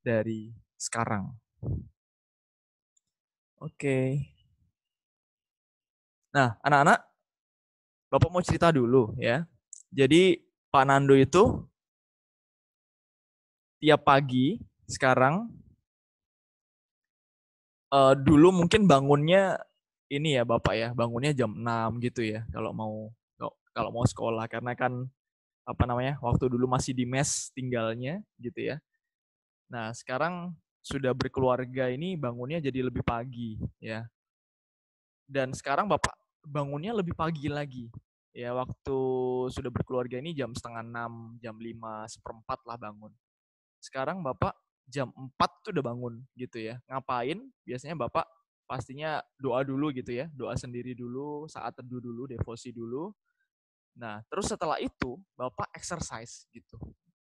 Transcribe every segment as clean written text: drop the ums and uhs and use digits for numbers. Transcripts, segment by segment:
dari sekarang. Oke. Nah, anak-anak, Bapak mau cerita dulu ya. Jadi Pak Nando itu tiap pagi sekarang dulu mungkin bangunnya ini ya Bapak ya, bangunnya jam 6 gitu ya kalau mau sekolah karena kan apa namanya? Waktu dulu masih di mes tinggalnya gitu ya. Nah, sekarang sudah berkeluarga ini bangunnya jadi lebih pagi ya. Dan sekarang Bapak bangunnya lebih pagi lagi. Ya, waktu sudah berkeluarga ini jam setengah 6, jam 5, seperempat lah bangun. Sekarang Bapak jam 4 tuh udah bangun gitu ya. Ngapain? Biasanya Bapak pastinya doa dulu gitu ya. Doa sendiri dulu, saat teduh dulu, devosi dulu. Nah, terus setelah itu Bapak exercise gitu.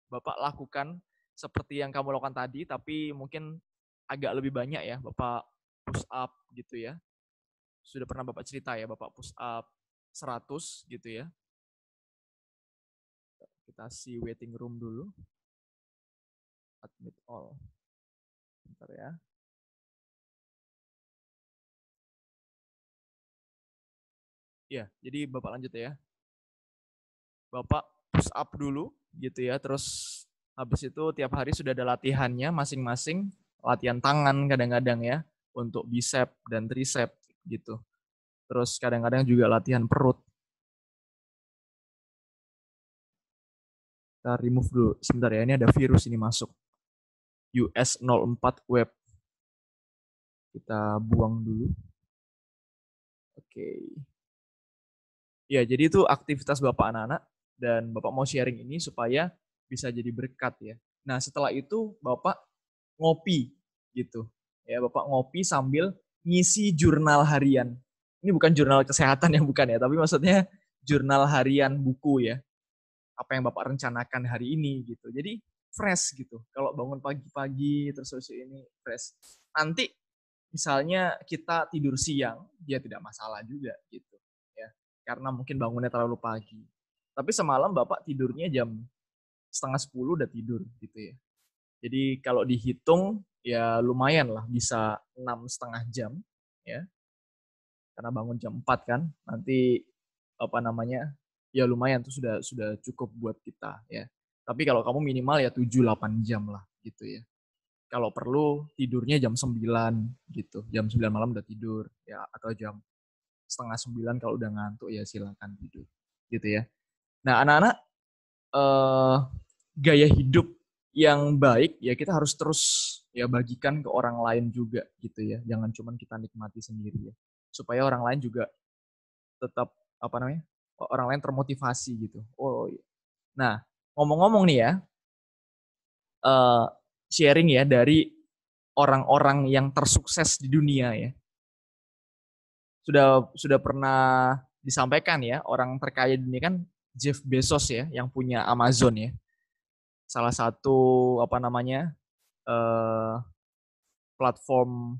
Bapak lakukan seperti yang kamu lakukan tadi, tapi mungkin agak lebih banyak ya. Bapak push up gitu ya. Sudah pernah Bapak cerita ya, Bapak push up 100 gitu ya. Kita see waiting room dulu. Admit all. Bentar ya. Ya, jadi Bapak lanjut ya. Bapak push up dulu gitu ya. Terus habis itu tiap hari sudah ada latihannya masing-masing. Latihan tangan kadang-kadang ya. Untuk bicep dan tricep gitu. Terus kadang-kadang juga latihan perut. Kita remove dulu. Sebentar ya, ini ada virus ini masuk. US04 web. Kita buang dulu. Oke. Ya, jadi itu aktivitas Bapak anak-anak dan Bapak mau sharing ini supaya bisa jadi berkat ya. Nah, setelah itu Bapak ngopi gitu. Ya, Bapak ngopi sambil ngisi jurnal harian. Ini bukan jurnal kesehatan yang bukan ya, tapi maksudnya jurnal harian buku ya. Apa yang Bapak rencanakan hari ini gitu. Jadi fresh gitu. Kalau bangun pagi-pagi terus ini fresh. Nanti misalnya kita tidur siang, dia tidak masalah juga gitu ya. Karena mungkin bangunnya terlalu pagi. Tapi semalam Bapak tidurnya jam setengah 10 udah tidur gitu ya. Jadi kalau dihitung ya lumayan lah bisa 6,5 jam ya. Karena bangun jam 4 kan. Nanti apa namanya? Ya lumayan tuh sudah cukup buat kita ya. Tapi kalau kamu minimal ya 7-8 jam lah gitu ya. Kalau perlu tidurnya jam 9 gitu. Jam 9 malam udah tidur ya atau jam setengah 9 kalau udah ngantuk ya silakan tidur gitu ya. Nah, anak-anak gaya hidup yang baik ya kita harus terus ya bagikan ke orang lain juga gitu ya. Jangan cuma kita nikmati sendiri ya. Supaya orang lain juga tetap apa namanya? Orang lain termotivasi gitu. Oh iya. Nah, ngomong-ngomong nih ya, eh, sharing ya dari orang-orang yang tersukses di dunia ya. Sudah pernah disampaikan ya, orang terkaya di dunia kan Jeff Bezos ya yang punya Amazon ya. Salah satu apa namanya? eh, platform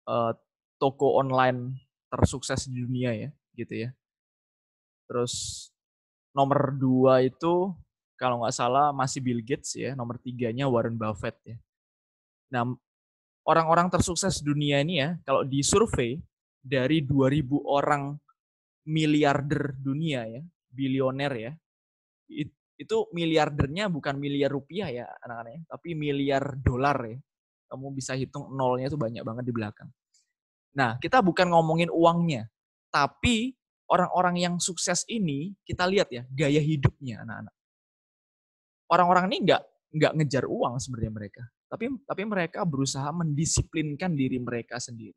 eh, toko online tersukses di dunia ya, gitu ya. Terus nomor 2 itu kalau nggak salah masih Bill Gates ya, nomor 3-nya Warren Buffett ya. Nah, orang-orang tersukses dunia ini ya, kalau disurvei dari 2.000 orang miliarder dunia ya, bilioner ya, itu miliardernya bukan miliar rupiah ya anak-anaknya, tapi miliar dolar ya. Kamu bisa hitung nolnya itu banyak banget di belakang. Nah, kita bukan ngomongin uangnya, tapi orang-orang yang sukses ini kita lihat ya gaya hidupnya anak-anak. Orang-orang ini nggak ngejar uang sebenarnya mereka, tapi mereka berusaha mendisiplinkan diri mereka sendiri.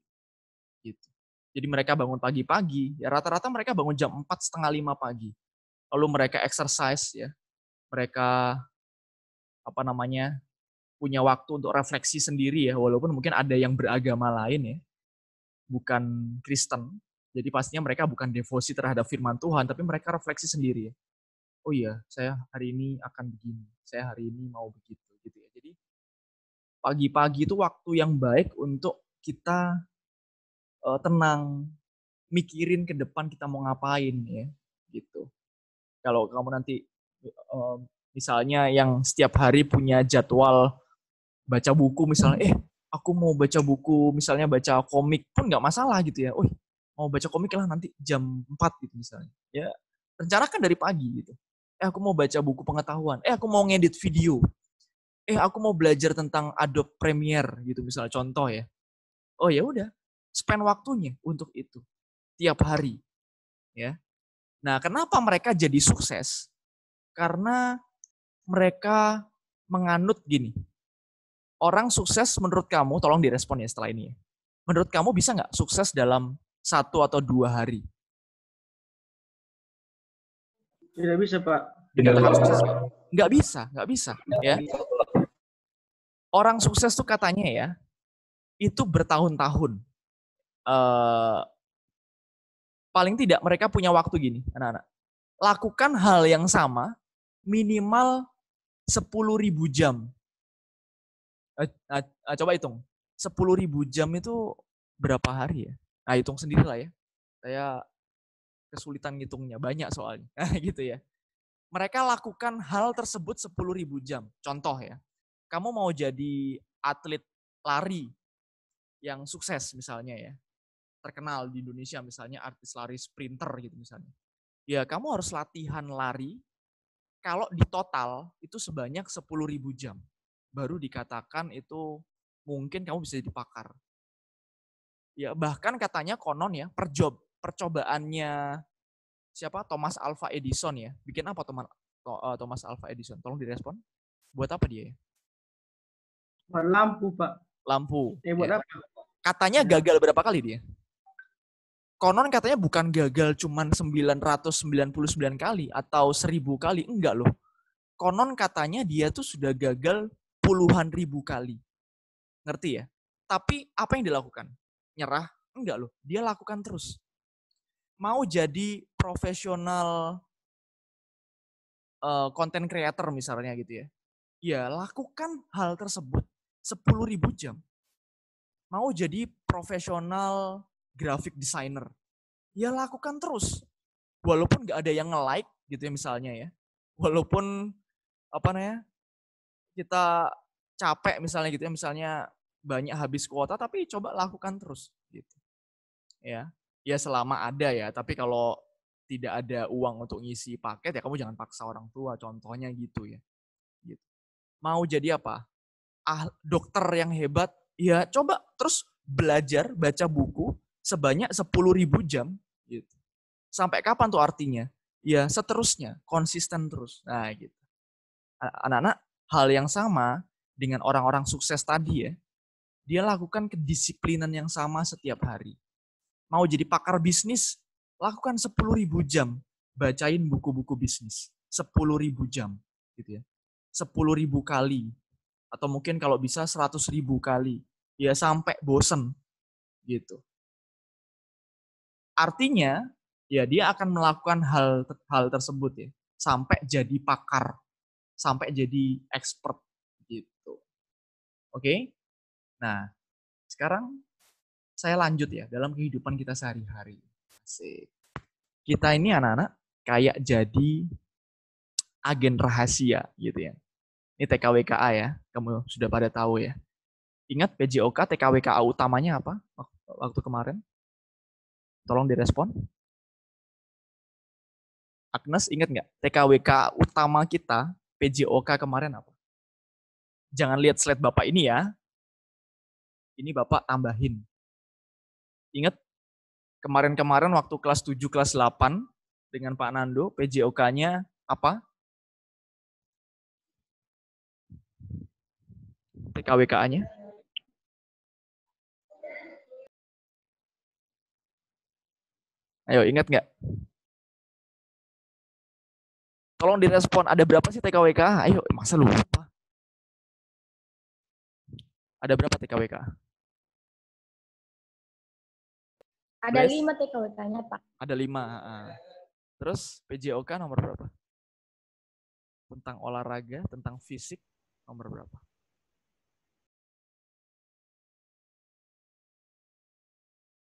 Gitu. Jadi mereka bangun pagi-pagi, ya rata-rata mereka bangun jam 4:30 pagi. Lalu mereka exercise ya, mereka apa namanya punya waktu untuk refleksi sendiri ya, walaupun mungkin ada yang beragama lain ya, bukan Kristen. Jadi pastinya mereka bukan devosi terhadap firman Tuhan, tapi mereka refleksi sendiri ya. Oh iya, saya hari ini akan begini, saya hari ini mau begitu gitu ya. Jadi pagi-pagi itu waktu yang baik untuk kita tenang, mikirin ke depan kita mau ngapain ya, gitu. Kalau kamu nanti misalnya yang setiap hari punya jadwal baca buku misalnya, aku mau baca buku, misalnya baca komik pun nggak masalah gitu ya. Mau baca komik lah nanti jam 4 gitu misalnya. Ya, rencanakan dari pagi gitu. Aku mau baca buku pengetahuan. Aku mau ngedit video. Aku mau belajar tentang Adobe Premiere gitu misalnya contoh ya. Oh ya udah, spend waktunya untuk itu tiap hari ya. Nah, kenapa mereka jadi sukses? Karena mereka menganut gini. Orang sukses menurut kamu, tolong direspon ya setelah ini ya. Menurut kamu bisa nggak sukses dalam 1 atau 2 hari? Tidak bisa, Pak. Dikatakan sukses nggak? Nggak bisa, ya. Orang sukses tuh katanya ya, itu bertahun-tahun. Eh, paling tidak mereka punya waktu gini, anak-anak. Lakukan hal yang sama minimal 10.000 jam. Coba hitung. 10.000 jam itu berapa hari ya? Nah, hitung sendiri lah ya. Saya kesulitan ngitungnya, banyak soalnya. Nah, gitu ya. Mereka lakukan hal tersebut 10.000 jam. Contoh ya, kamu mau jadi atlet lari yang sukses misalnya ya, terkenal di Indonesia misalnya artis lari sprinter gitu misalnya. Ya, kamu harus latihan lari kalau di total itu sebanyak 10.000 jam. Baru dikatakan itu mungkin kamu bisa jadi pakar. Ya, bahkan katanya konon ya, percobaannya siapa? Thomas Alva Edison ya. Bikin apa Thomas Alva Edison? Tolong direspon. Buat apa dia ya? Buat lampu, Pak. Lampu. Buat Ya. apa? Katanya gagal berapa kali dia? Konon katanya bukan gagal cuman 999 kali atau 1.000 kali. Enggak loh. Konon katanya dia tuh sudah gagal puluhan ribu kali. Ngerti ya? Tapi apa yang dilakukan? Nyerah? Enggak loh. Dia lakukan terus. Mau jadi profesional content creator misalnya gitu ya. Ya, lakukan hal tersebut 10.000 jam. Mau jadi profesional graphic designer. Ya lakukan terus. Walaupun nggak ada yang nge-like gitu ya misalnya ya. Walaupun apa namanya kita capek misalnya gitu ya, misalnya banyak habis kuota, tapi coba lakukan terus gitu. Ya, ya selama ada ya. Tapi kalau tidak ada uang untuk ngisi paket ya kamu jangan paksa orang tua. Contohnya gitu ya. Gitu. Mau jadi apa? Dokter yang hebat, ya coba terus belajar baca buku sebanyak 10.000 jam gitu. Sampai kapan tuh artinya? Ya seterusnya, konsisten terus. Nah gitu. Anak-anak, hal yang sama dengan orang-orang sukses tadi ya, dia lakukan kedisiplinan yang sama setiap hari. Mau jadi pakar bisnis, lakukan 10.000 jam, bacain buku-buku bisnis. 10.000 jam gitu ya. 10.000 kali atau mungkin kalau bisa 100.000 kali ya sampai bosen gitu. Artinya ya dia akan melakukan hal tersebut ya sampai jadi pakar, sampai jadi expert gitu. Oke? Nah, sekarang saya lanjut ya dalam kehidupan kita sehari-hari. Asik. Kita ini anak-anak kayak jadi agen rahasia gitu ya. Ini TKWKA ya, kamu sudah pada tahu ya. Ingat PJOK TKWKA utamanya apa waktu kemarin? Tolong direspon. Agnes ingat nggak? TKWK utama kita, PJOK kemarin apa? Jangan lihat slide Bapak ini ya. Ini Bapak tambahin. Ingat kemarin-kemarin waktu kelas 7, kelas 8 dengan Pak Nando, PJOK-nya apa? TKWK-nya? Ayo, ingat nggak? Tolong direspon, ada berapa sih TKWK? Ayo, masa lupa? Ada berapa TKWK? Ada 5 TKWK-nya, Pak. Ada 5. Terus PJOK nomor berapa? Tentang olahraga, tentang fisik, nomor berapa?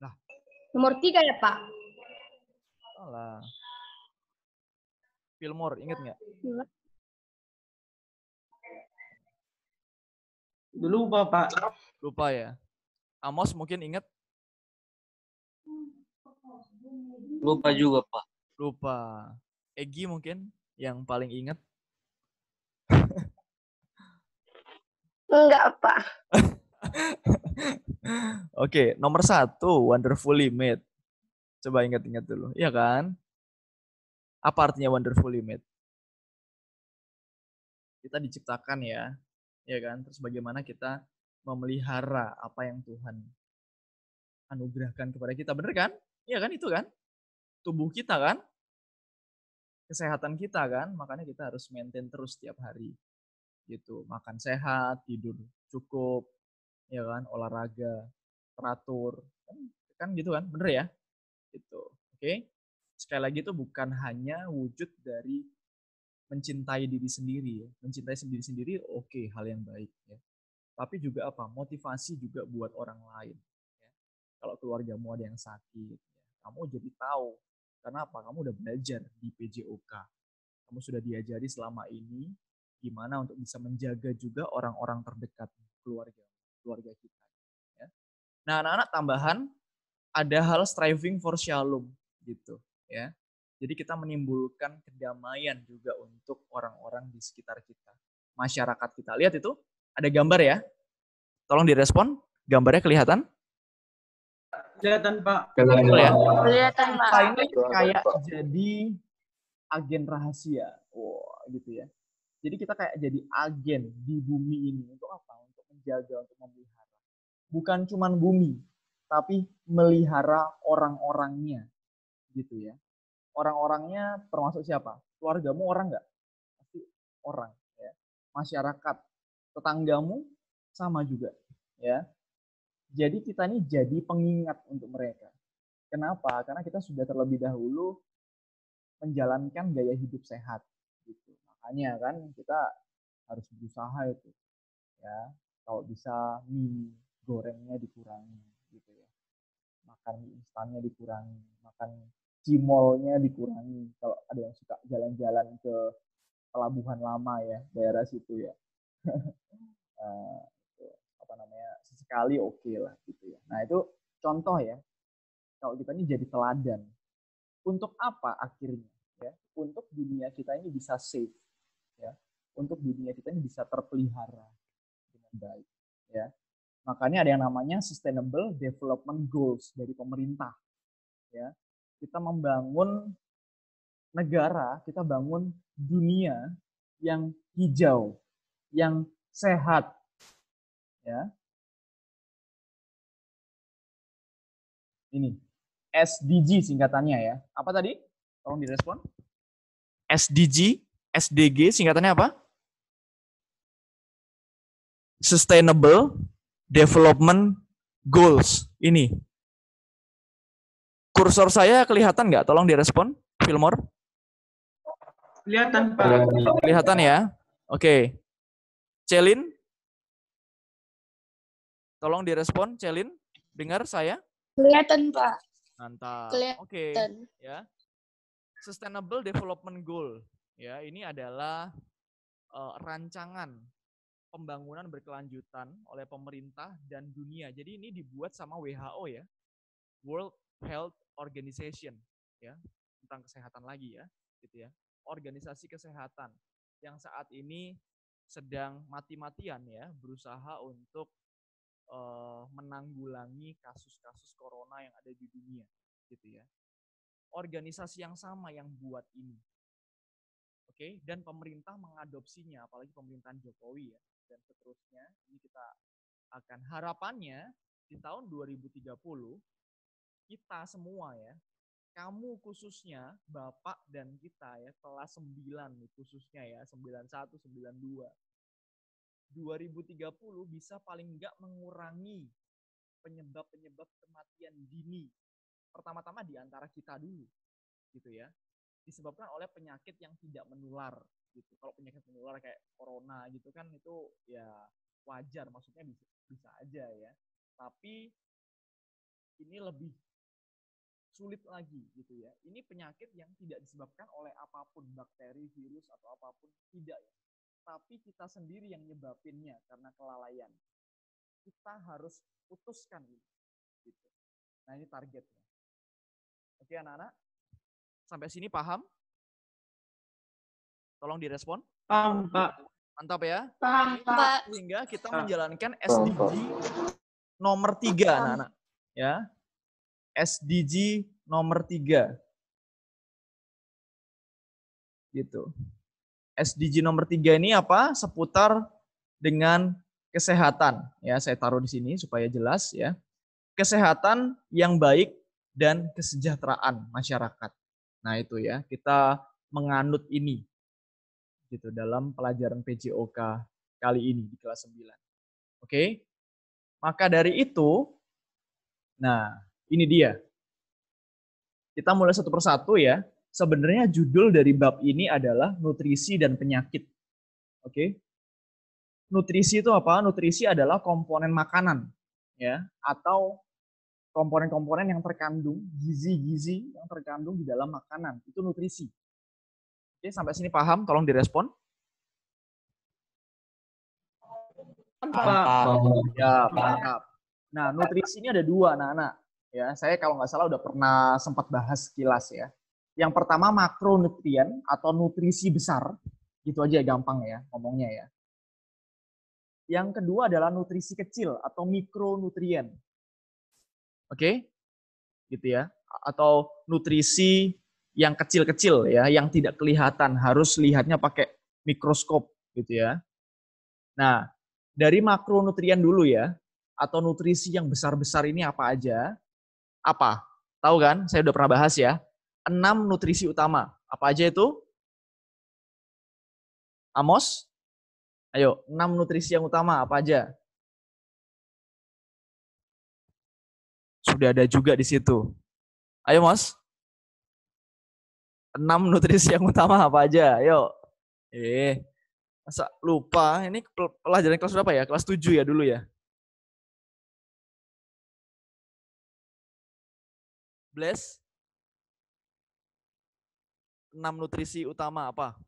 Nah. Nomor 3 ya, Pak? Alah. Fillmore, inget nggak? Lupa, Pak. Lupa ya. Amos mungkin ingat? Lupa juga, Pak. Lupa. Egi mungkin yang paling ingat? Enggak, Pak. Oke, nomor 1, Wonderfully Made. Coba ingat-ingat dulu. Iya kan? Apa artinya Wonderfully Made? Kita diciptakan ya. Iya kan? Terus bagaimana kita memelihara apa yang Tuhan anugerahkan kepada kita. Bener kan? Iya kan? Itu kan? Tubuh kita kan? Kesehatan kita kan? Makanya kita harus maintain terus setiap hari. Gitu. Makan sehat, tidur cukup, ya kan? Olahraga, teratur. Kan gitu kan? Bener ya? Gitu. Oke? Sekali lagi itu bukan hanya wujud dari mencintai diri sendiri ya. Mencintai sendiri oke, hal yang baik ya. Tapi juga apa? Motivasi juga buat orang lain ya. Kalau keluargamu ada yang sakit ya, kamu jadi tahu. Karena apa? Kamu udah belajar di PJOK. Kamu sudah diajari selama ini gimana untuk bisa menjaga juga orang-orang terdekat keluarga kita ya. Nah, anak-anak tambahan ada hal striving for shalom gitu ya. Jadi kita menimbulkan kedamaian juga untuk orang-orang di sekitar kita, masyarakat kita. Lihat itu, ada gambar ya. Tolong direspon, gambarnya kelihatan? Kelihatan, Pak. Betul ya? Kelihatan, Pak. Kita ini kayak jadi agen rahasia. Wow, gitu ya. Jadi kita kayak jadi agen di bumi ini. Untuk apa? Untuk menjaga, untuk memelihara. Bukan cuma bumi, tapi melihara orang-orangnya. Gitu ya. Orang-orangnya termasuk siapa? Keluargamu orang nggak? Pasti orang. Ya. Masyarakat, tetanggamu sama juga. Ya. Jadi kita ini jadi pengingat untuk mereka. Kenapa? Karena kita sudah terlebih dahulu menjalankan gaya hidup sehat. Gitu. Makanya kan kita harus berusaha itu. Ya. Kalau bisa mie gorengnya dikurangi. Gitu ya. Makan mie instannya dikurangi. Makan cimolnya dikurangi. Kalau ada yang suka jalan-jalan ke Pelabuhan Lama ya, daerah situ ya. Apa namanya, sesekali oke lah gitu ya. Nah itu contoh ya, kalau kita ini jadi teladan. Untuk apa akhirnya? Ya, untuk dunia kita ini bisa safe, ya, untuk dunia kita ini bisa terpelihara dengan baik, ya. Makanya ada yang namanya Sustainable Development Goals dari pemerintah, ya. Kita membangun negara, kita bangun dunia yang hijau, yang sehat, ya. Ini SDG singkatannya ya. Apa tadi? Tolong direspon. SDG singkatannya apa? Sustainable Development Goals. Ini. Kursor saya kelihatan nggak? Tolong direspon, Fillmore. Kelihatan, Pak. Kelihatan ya? Oke. Celin. Tolong direspon, Celin. Dengar saya? Kelihatan, Pak. Mantap. Kelihatan. Oke, ya. Sustainable Development Goal. Ya, ini adalah rancangan pembangunan berkelanjutan oleh pemerintah dan dunia. Jadi ini dibuat sama WHO ya. World Health Organization ya, tentang kesehatan lagi ya, gitu ya. Organisasi kesehatan yang saat ini sedang mati-matian ya berusaha untuk menanggulangi kasus-kasus corona yang ada di dunia, gitu ya. Organisasi yang sama yang buat ini. Oke, dan pemerintah mengadopsinya, apalagi pemerintahan Jokowi ya, dan seterusnya. Ini kita akan harapannya di tahun 2030 kita semua ya, kamu khususnya, Bapak dan kita ya, kelas 9 khususnya ya, 91, 92. 2030 bisa paling enggak mengurangi penyebab-penyebab kematian dini. Pertama-tama di antara kita dulu, gitu ya. Disebabkan oleh penyakit yang tidak menular, gitu. Kalau penyakit menular kayak corona gitu kan itu ya wajar, maksudnya bisa aja ya. Tapi ini lebih sulit lagi gitu ya. Ini penyakit yang tidak disebabkan oleh apapun, bakteri, virus atau apapun, tidak ya. tapi kita sendiri yang nyebabinnya karena kelalaian. Kita harus putuskan ini. Gitu. Nah ini targetnya. Oke anak-anak, sampai sini paham? Tolong direspon. Paham, Pak. Mantap ya. Paham, Pak. Sehingga kita menjalankan SDG nomor 3 anak-anak. Ya. SDG nomor 3. Gitu. SDG nomor 3 ini apa? Seputar dengan kesehatan. Ya, saya taruh di sini supaya jelas ya. Kesehatan yang baik dan kesejahteraan masyarakat. Nah, itu ya, kita menganut ini gitu dalam pelajaran PJOK kali ini di kelas 9. Oke. Maka dari itu, nah, ini dia. Kita mulai satu persatu ya. Sebenarnya judul dari bab ini adalah nutrisi dan penyakit. Oke. Nutrisi itu apa? Nutrisi adalah komponen makanan ya, atau komponen-komponen yang terkandung, gizi-gizi yang terkandung di dalam makanan. Itu nutrisi. Oke, sampai sini paham? Tolong direspon. Pak. Ya, mantap. Nah, nutrisi ini ada 2, anak-anak. Ya, saya kalau nggak salah udah pernah sempat bahas sekilas ya. Yang pertama makronutrien atau nutrisi besar. Gitu aja gampang ya ngomongnya ya. Yang kedua adalah nutrisi kecil atau mikronutrien. Oke? Gitu ya. Atau nutrisi yang kecil-kecil ya, yang tidak kelihatan, harus lihatnya pakai mikroskop gitu ya. Nah, dari makronutrien dulu ya, atau nutrisi yang besar-besar ini apa aja? Apa? Tahu kan? Saya udah pernah bahas ya. 6 nutrisi utama. Apa aja itu? Amos? Ayo, 6 nutrisi yang utama apa aja? Sudah ada juga di situ. Ayo, Mas. 6 nutrisi yang utama apa aja? Ayo. Masa lupa? Ini pelajaran kelas berapa ya? Kelas 7 ya dulu ya? Bless? 6 nutrisi utama apa?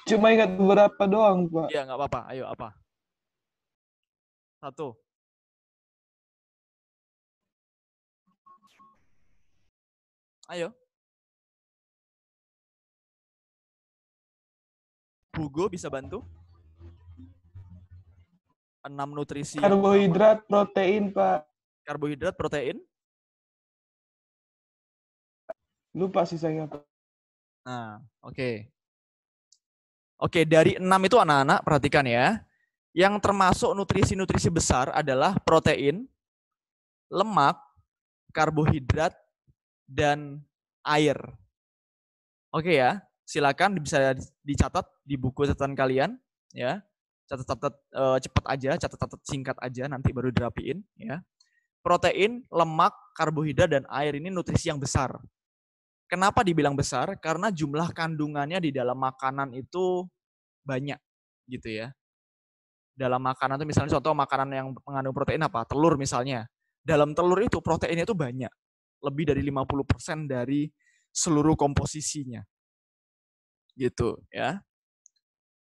Cuma ingat beberapa doang, Pak. Iya, nggak apa-apa. Ayo, apa? 1. Ayo. Hugo bisa bantu? 6 nutrisi. Karbohidrat, protein, Pak. Karbohidrat, protein. Lupa sisanya, Pak. Nah, oke. Oke, dari 6 itu anak-anak, perhatikan ya. Yang termasuk nutrisi-nutrisi besar adalah protein, lemak, karbohidrat, dan air. Oke ya, silakan bisa dicatat di buku catatan kalian. Ya, catat-catat cepat aja, catat-catat singkat aja, nanti baru dirapiin. Ya. Protein, lemak, karbohidrat, dan air ini nutrisi yang besar. Kenapa dibilang besar? Karena jumlah kandungannya di dalam makanan itu banyak, gitu ya. Dalam makanan itu misalnya contoh makanan yang mengandung protein apa? Telur misalnya. Dalam telur itu proteinnya itu banyak. Lebih dari 50% dari seluruh komposisinya. Gitu ya.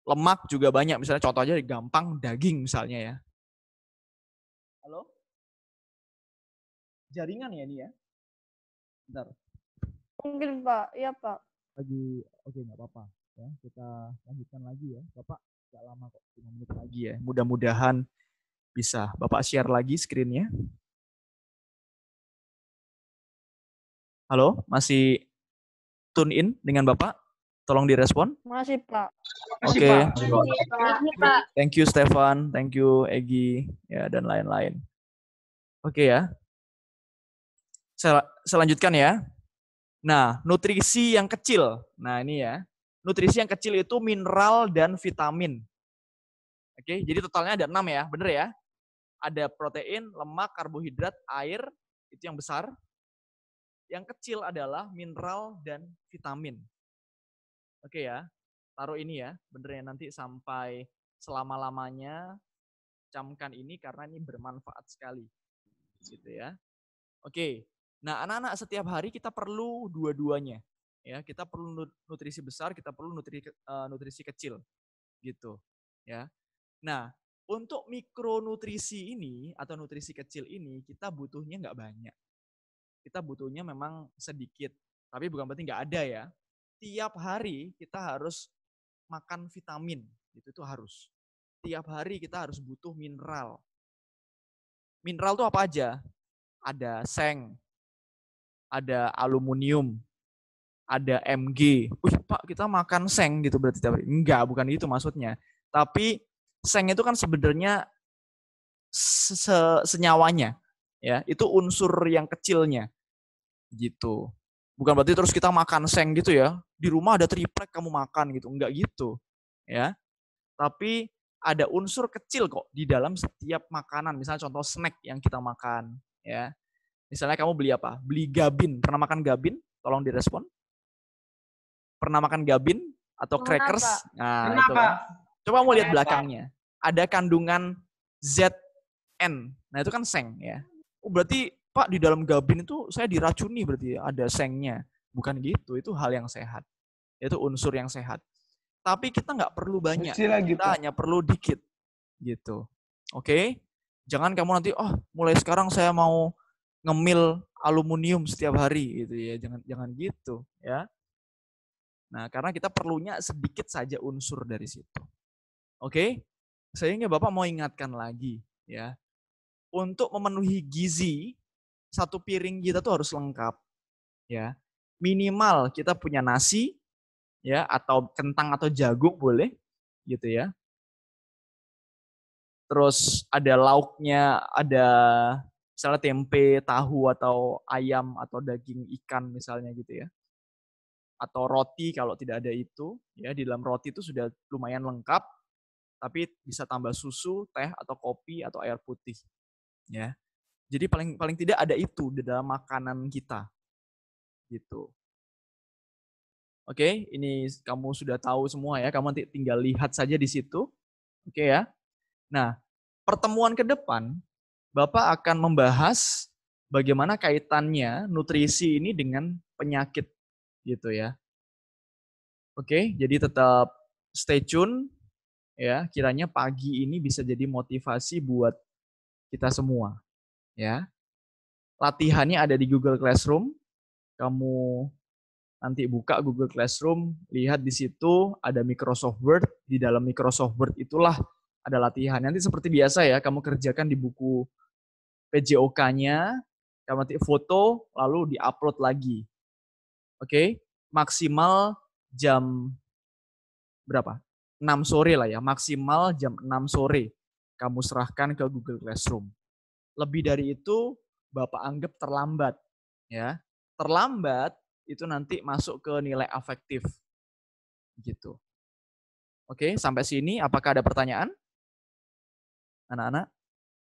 Lemak juga banyak. Misalnya contoh aja gampang daging misalnya ya. Halo? Jaringan ya ini ya? Bentar. Mungkin, Pak. Iya, Pak. Lagi, oke nggak apa-apa. Ya, kita lanjutkan lagi ya. Bapak nggak lama kok, 5 menit lagi ya. Mudah-mudahan bisa. Bapak share lagi screen-nya. Halo, masih tune in dengan Bapak? Tolong direspon. Masih, Pak. Oke. Ini, Pak. Thank you Stefan, thank you Egi, ya dan lain-lain. Oke ya. Selanjutkan ya. Nah, nutrisi yang kecil. Nah, ini ya. Nutrisi yang kecil itu mineral dan vitamin. Oke, jadi totalnya ada 6 ya, bener ya? Ada protein, lemak, karbohidrat, air, itu yang besar. Yang kecil adalah mineral dan vitamin. Oke ya, taruh ini ya, bener ya, nanti sampai selama-lamanya camkan ini karena ini bermanfaat sekali. Gitu ya. Oke, nah anak-anak setiap hari kita perlu dua-duanya. Ya, kita perlu nutrisi besar, kita perlu nutrisi kecil gitu, ya. Nah, untuk mikronutrisi ini atau nutrisi kecil ini kita butuhnya nggak banyak. Kita butuhnya memang sedikit, tapi bukan berarti nggak ada ya. Tiap hari kita harus makan vitamin, itu harus. Tiap hari kita harus butuh mineral. Mineral itu apa aja? Ada seng, ada aluminium, ada Mg. Wih, Pak, kita makan seng gitu berarti tiap hari. Enggak, bukan itu maksudnya. Tapi seng itu kan sebenarnya senyawanya, ya. Itu unsur yang kecilnya gitu. Bukan berarti terus kita makan seng gitu ya. Di rumah ada triplek kamu makan gitu. Enggak gitu, ya. Tapi ada unsur kecil kok di dalam setiap makanan. Misalnya contoh snack yang kita makan, ya. Misalnya kamu beli apa? Beli gabin. Pernah makan gabin? Tolong direspon. Pernah makan gabin atau crackers? Nah, Pernah, itu Pak. kan. Coba mau lihat belakangnya. Ada kandungan Zn. Nah, itu kan seng ya. Oh, berarti Pak di dalam gabin itu saya diracuni berarti ada sengnya. Bukan gitu, itu hal yang sehat. Itu unsur yang sehat. Tapi kita nggak perlu banyak. Besi lagi, Kita Pak. hanya perlu dikit. Gitu. Oke? Jangan kamu nanti, mulai sekarang saya mau ngemil aluminium setiap hari gitu ya. Jangan gitu ya. Nah, karena kita perlunya sedikit saja unsur dari situ. Oke? Sehingga Bapak mau ingatkan lagi ya. Untuk memenuhi gizi, satu piring kita tuh harus lengkap ya. Minimal kita punya nasi ya, atau kentang atau jagung boleh gitu ya. Terus ada lauknya, ada misalnya tempe, tahu atau ayam atau daging ikan misalnya gitu ya. Atau roti kalau tidak ada itu, ya di dalam roti itu sudah lumayan lengkap, tapi bisa tambah susu, teh atau kopi atau air putih, ya. Jadi paling paling tidak ada itu di dalam makanan kita, gitu. Oke, ini kamu sudah tahu semua ya, kamu nanti tinggal lihat saja di situ, oke ya. Nah, pertemuan ke depan, Bapak akan membahas bagaimana kaitannya nutrisi ini dengan penyakit, gitu ya. Oke, jadi tetap stay tune ya. Kiranya pagi ini bisa jadi motivasi buat kita semua, ya. Latihannya ada di Google Classroom. Kamu nanti buka Google Classroom, lihat di situ ada Microsoft Word. Di dalam Microsoft Word itulah ada latihan. Nanti seperti biasa ya, kamu kerjakan di buku PJOK-nya, kamu nanti foto lalu di-upload lagi. Oke, maksimal jam berapa? 6 sore lah ya, maksimal jam 6 sore kamu serahkan ke Google Classroom. Lebih dari itu Bapak anggap terlambat, ya. Terlambat itu nanti masuk ke nilai afektif. Gitu. Oke, sampai sini apakah ada pertanyaan? Anak-anak?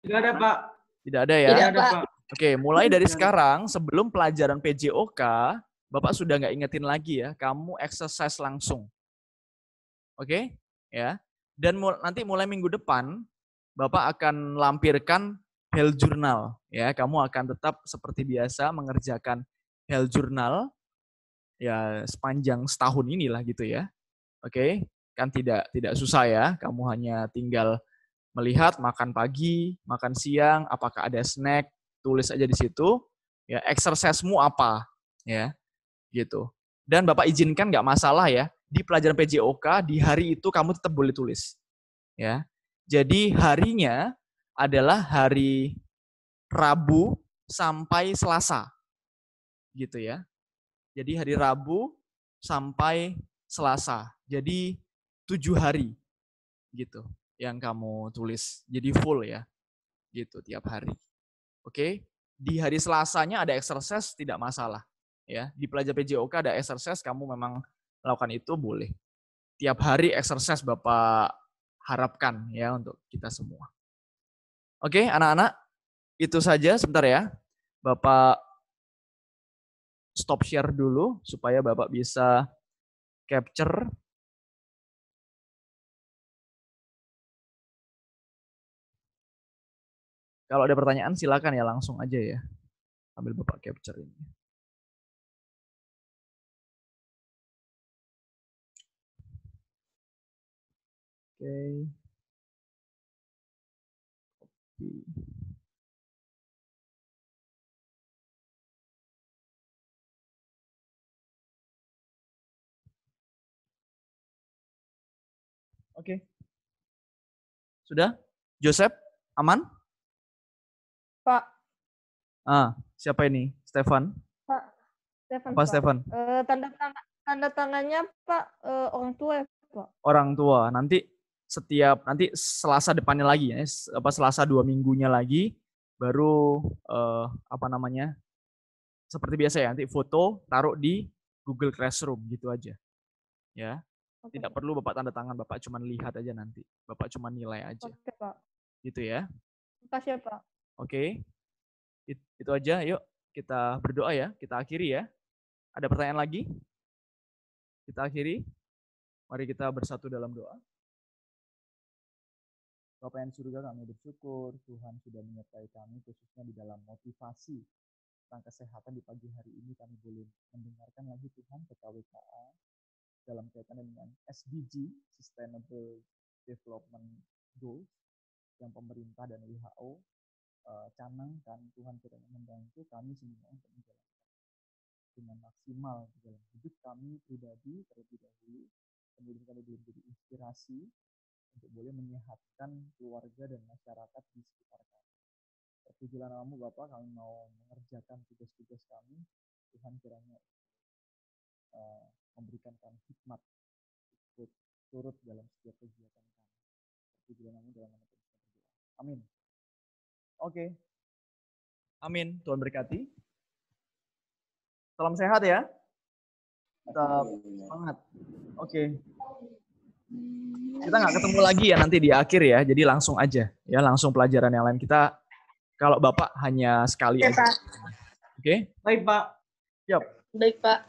Tidak ada, Pak. Tidak ada ya? Tidak ada, Pak. Oke, mulai dari sekarang sebelum pelajaran PJOK, Bapak sudah nggak ingetin lagi ya, kamu exercise langsung. Oke, ya. Dan nanti mulai minggu depan Bapak akan lampirkan health journal ya. Kamu akan tetap seperti biasa mengerjakan health journal ya sepanjang setahun inilah gitu ya. Oke, kan tidak susah ya. Kamu hanya tinggal melihat makan pagi, makan siang, apakah ada snack, tulis aja di situ. Ya, exercise-mu apa ya, gitu. Dan Bapak izinkan nggak masalah ya, di pelajaran PJOK di hari itu kamu tetap boleh tulis. Ya. Jadi harinya adalah hari Rabu sampai Selasa. Gitu ya. Jadi hari Rabu sampai Selasa. Jadi 7 hari gitu yang kamu tulis. Jadi full ya. Gitu tiap hari. Oke. Di hari Selasanya ada exercise tidak masalah. Ya, di pelajaran PJOK ada exercise, kamu memang melakukan itu boleh. Tiap hari exercise Bapak harapkan ya untuk kita semua. Oke, anak-anak, itu saja sebentar ya. Bapak stop share dulu supaya Bapak bisa capture. Kalau ada pertanyaan silakan ya langsung aja ya. Sambil Bapak capture ini. Oke. Oke. Sudah? Joseph, aman? Pak. Siapa ini? Stefan? Pak. Stefan, Apa Pak. Stefan? Tanda tangannya Pak orang tua ya Pak. Orang tua. Nanti Selasa depannya lagi ya. Selasa 2 minggunya lagi baru seperti biasa ya, nanti foto taruh di Google Classroom gitu aja. Ya. Oke, Tidak Pak. perlu Bapak tanda tangan, Bapak cuma lihat aja nanti. Bapak cuma nilai aja. Oke, Pak. Gitu ya. Makasih ya, Pak. Oke. Itu aja, yuk kita berdoa ya, kita akhiri ya. Ada pertanyaan lagi? Kita akhiri. Mari kita bersatu dalam doa. Bapa yang di surga, kami bersyukur Tuhan sudah menyertai kami, khususnya di dalam motivasi tentang kesehatan di pagi hari ini. Kami boleh mendengarkan lagi Tuhan PKWKA dalam kaitan dengan SDG, Sustainable Development Goals, yang pemerintah dan WHO canangkan. Tuhan kiranya membantu kami semua untuk menjalankan dengan maksimal di dalam hidup kami pribadi terlebih dahulu. Kemudian kami boleh menjadi inspirasi untuk boleh menyehatkan keluarga dan masyarakat di sekitar kami. Terpujilah namamu Bapa, kami mau mengerjakan tugas-tugas kami. Tuhan kiranya memberikan kami hikmat untuk turut dalam setiap kegiatan kami. Terpujilah namamu dalam nama Tuhan kita berdoa. Amin. Oke. Amin. Tuhan berkati. Salam sehat ya. Tetap semangat. Oke. Kita nggak ketemu lagi ya nanti di akhir ya, jadi langsung aja ya, langsung pelajaran yang lain. Kita kalau Bapak hanya sekali aja. Oke? Baik, Pak. Siap. Baik, Pak.